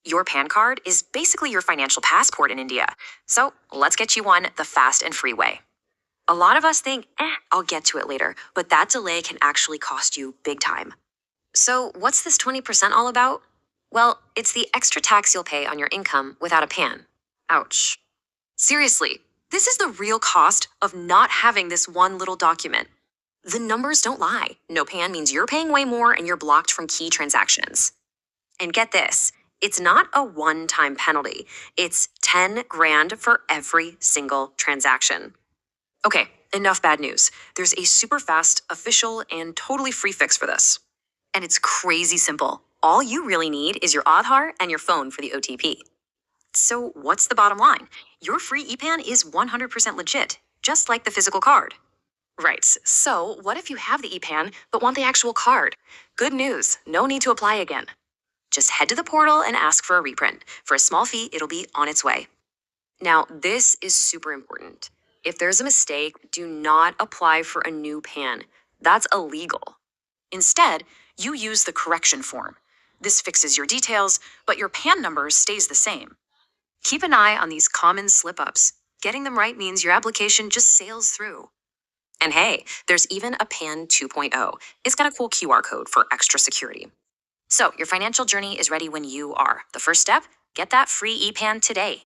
Your PAN card is basically your financial passport in India. So let's get you one the fast and free way. A lot of us think, I'll get to it later, but that delay can actually cost you big time. So what's this 20% all about? Well, it's the extra tax you'll pay on your income without a PAN. Ouch. Seriously, this is the real cost of not having this one little document. The numbers don't lie. No PAN means you're paying way more and you're blocked from key transactions. And get this, it's not a one-time penalty. It's 10 grand for every single transaction. Okay, enough bad news. There's a super fast, official, and totally free fix for this. And it's crazy simple. All you really need is your Aadhaar and your phone for the OTP. So what's the bottom line? Your free EPAN is 100% legit, just like the physical card. Right, so what if you have the EPAN but want the actual card? Good news, no need to apply again. Just head to the portal and ask for a reprint. For a small fee, it'll be on its way. Now, this is super important. If there's a mistake, do not apply for a new PAN. That's illegal. Instead, you use the correction form. This fixes your details, but your PAN number stays the same. Keep an eye on these common slip-ups. Getting them right means your application just sails through. And hey, there's even a PAN 2.0. It's got a cool QR code for extra security. So your financial journey is ready when you are. The first step, get that free EPAN today.